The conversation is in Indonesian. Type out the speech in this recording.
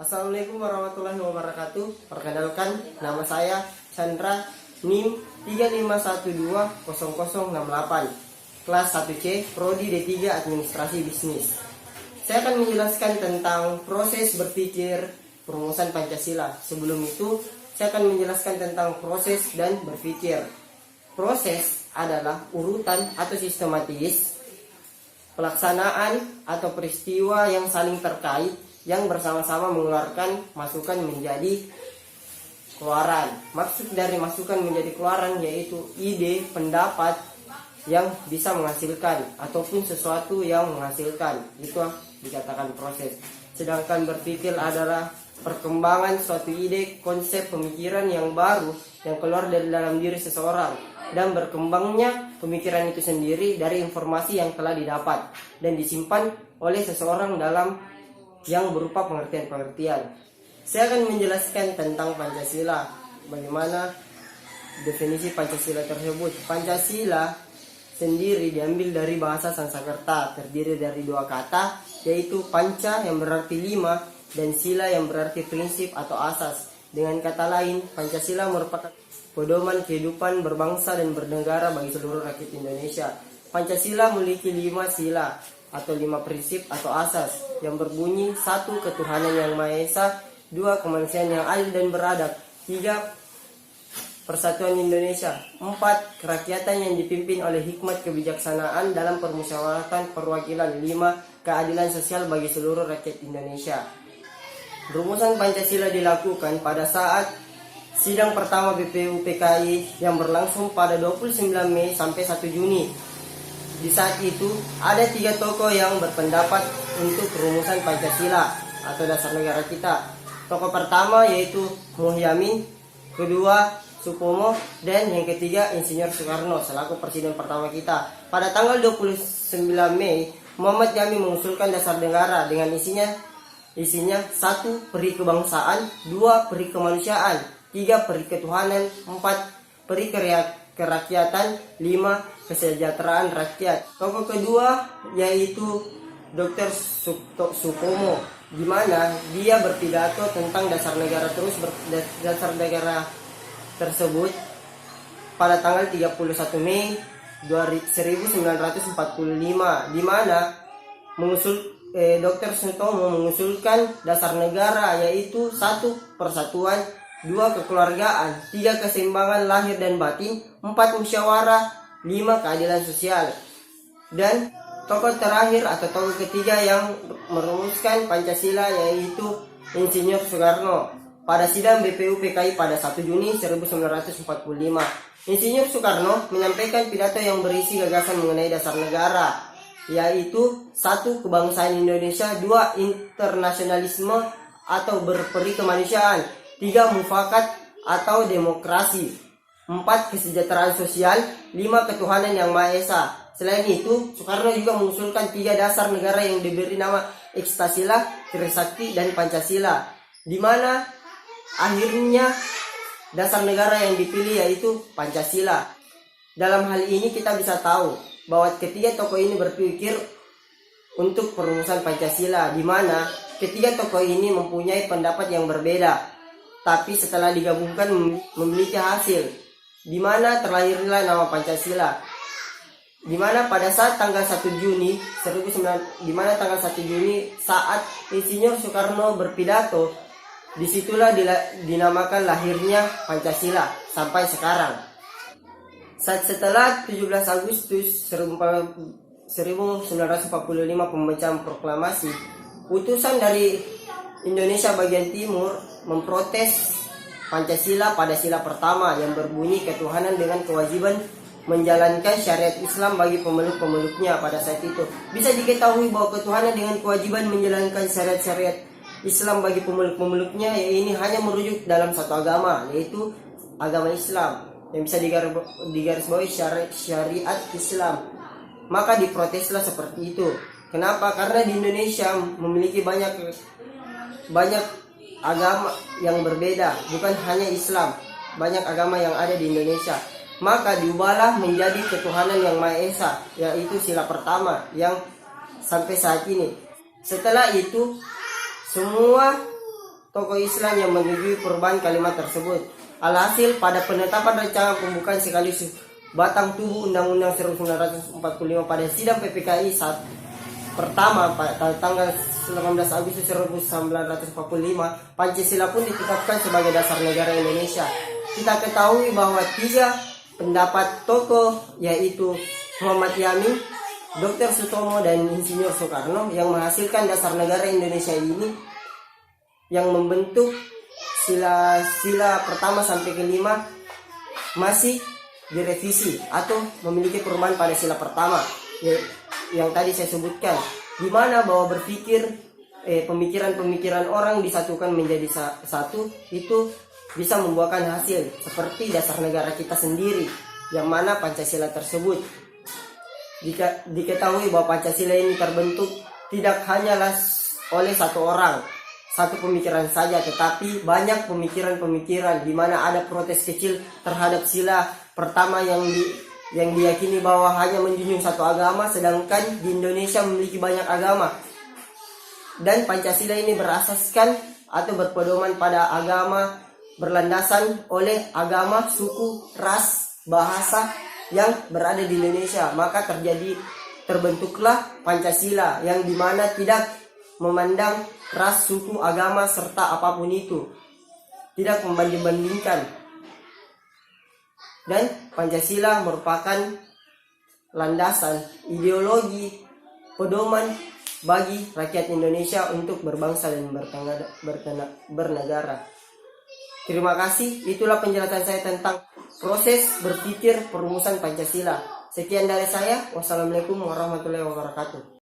Assalamualaikum warahmatullahi wabarakatuh. Perkenalkan, nama saya Chandra, NIM 35120068, kelas 1C, Prodi D3 Administrasi Bisnis. Saya akan menjelaskan tentang proses berpikir perumusan Pancasila. Sebelum itu, saya akan menjelaskan tentang proses dan berpikir. Proses adalah urutan atau sistematis pelaksanaan atau peristiwa yang saling terkait yang bersama-sama mengeluarkan masukan menjadi keluaran. Maksud dari masukan menjadi keluaran yaitu ide, pendapat yang bisa menghasilkan ataupun sesuatu yang menghasilkan. Itu dikatakan proses. Sedangkan berpikir adalah perkembangan suatu ide, konsep, pemikiran yang baru yang keluar dari dalam diri seseorang dan berkembangnya pemikiran itu sendiri dari informasi yang telah didapat dan disimpan oleh seseorang dalam yang berupa pengertian-pengertian. Saya akan menjelaskan tentang Pancasila. Bagaimana definisi Pancasila tersebut? Pancasila sendiri diambil dari bahasa Sanskerta, terdiri dari dua kata, yaitu panca yang berarti lima dan sila yang berarti prinsip atau asas. Dengan kata lain, Pancasila merupakan pedoman kehidupan berbangsa dan bernegara bagi seluruh rakyat Indonesia. Pancasila memiliki 5 sila atau 5 prinsip atau asas yang berbunyi: 1. Ketuhanan yang Maha Esa, 2. Kemanusiaan yang adil dan beradab, 3. Persatuan Indonesia, 4. Kerakyatan yang dipimpin oleh hikmat kebijaksanaan dalam permusyawaratan perwakilan, 5. Keadilan sosial bagi seluruh rakyat Indonesia. Rumusan Pancasila dilakukan pada saat sidang pertama BPU PKI yang berlangsung pada 29 Mei sampai 1 Juni. Di saat itu, ada 3 tokoh yang berpendapat untuk rumusan Pancasila atau dasar negara kita. Tokoh pertama yaitu Muhyiddin, kedua Supomo, dan yang ketiga Insinyur Soekarno selaku presiden pertama kita. Pada tanggal 29 Mei, Muhammad Yamin mengusulkan dasar negara dengan isinya 1. Peri kebangsaan, 2. Peri kemanusiaan, 3. Peri ketuhanan, 4. Peri kerakyatan, 5. Kesejahteraan rakyat. Tokoh kedua yaitu Dr. Supomo, di mana dia berpidato tentang dasar negara tersebut pada tanggal 31 Mei 1945, di mana Dr. Sutomo mengusulkan dasar negara yaitu 1. Persatuan, 2. Kekeluargaan, 3. Keseimbangan lahir dan batin, 4. Musyawarah, 5. Keadilan sosial. Dan tokoh terakhir atau tokoh ketiga yang merumuskan Pancasila yaitu Insinyur Soekarno pada sidang BPU PKI pada 1 Juni 1945. Insinyur Soekarno menyampaikan pidato yang berisi gagasan mengenai dasar negara, yaitu 1. Kebangsaan Indonesia, 2. Internasionalisme atau berperi kemanusiaan, 3. Mufakat atau demokrasi, 4. Kesejahteraan sosial, 5. Ketuhanan yang Maha Esa. Selain itu, Soekarno juga mengusulkan 3 dasar negara yang diberi nama Ekstasila, Trisakti, dan Pancasila, di mana akhirnya dasar negara yang dipilih yaitu Pancasila. Dalam hal ini kita bisa tahu bahwa ketiga tokoh ini berpikir untuk perumusan Pancasila, di mana ketiga tokoh ini mempunyai pendapat yang berbeda, tapi setelah digabungkan memiliki hasil, di mana terlahirlah nama Pancasila. Di mana pada saat tanggal 1 Juni saat Insinyur Soekarno berpidato, disitulah dinamakan lahirnya Pancasila sampai sekarang. Setelah 17 Agustus 1945 pemecah proklamasi, utusan dari Indonesia bagian timur memprotes Pancasila pada sila pertama yang berbunyi ketuhanan dengan kewajiban menjalankan syariat Islam bagi pemeluk-pemeluknya. Pada saat itu bisa diketahui bahwa ketuhanan dengan kewajiban menjalankan syariat Islam bagi pemeluk-pemeluknya ini hanya merujuk dalam satu agama, yaitu agama Islam yang bisa digarisbawahi syariat Islam. Maka diproteslah seperti itu. Kenapa? Karena di Indonesia memiliki banyak agama yang berbeda, bukan hanya Islam, banyak agama yang ada di Indonesia. Maka diubahlah menjadi ketuhanan yang Maha Esa, yaitu sila pertama yang sampai saat ini. Setelah itu semua tokoh Islam yang menyetujui perubahan kalimat tersebut. Alhasil, pada penetapan rancangan pembukaan sekaligus batang tubuh Undang-Undang 1945 pada sidang PPKI saat pertama pada tanggal 19 Agustus 1945, Pancasila pun ditetapkan sebagai dasar negara Indonesia. Kita ketahui bahwa 3 pendapat tokoh, yaitu Muhammad Yamin, Dr. Sutomo, dan Insinyur Soekarno, yang menghasilkan dasar negara Indonesia ini, yang membentuk sila-sila pertama sampai kelima, masih direvisi atau memiliki perubahan pada sila pertama yang tadi saya sebutkan, di mana bahwa pemikiran-pemikiran orang disatukan menjadi satu, itu bisa membuahkan hasil seperti dasar negara kita sendiri, yang mana Pancasila tersebut. Diketahui bahwa Pancasila ini terbentuk tidak hanyalah oleh satu orang, satu pemikiran saja, tetapi banyak pemikiran-pemikiran, di mana ada protes kecil terhadap sila pertama yang diyakini bahwa hanya menjunjung satu agama, sedangkan di Indonesia memiliki banyak agama. Dan Pancasila ini berasaskan atau berpedoman pada agama, berlandasan oleh agama, suku, ras, bahasa yang berada di Indonesia. Maka terbentuklah Pancasila, yang dimana tidak memandang ras, suku, agama, serta apapun itu, tidak membanding-bandingkan. Dan Pancasila merupakan landasan ideologi, pedoman bagi rakyat Indonesia untuk berbangsa dan bernegara. Terima kasih, itulah penjelasan saya tentang proses berpikir perumusan Pancasila. Sekian dari saya, wassalamualaikum warahmatullahi wabarakatuh.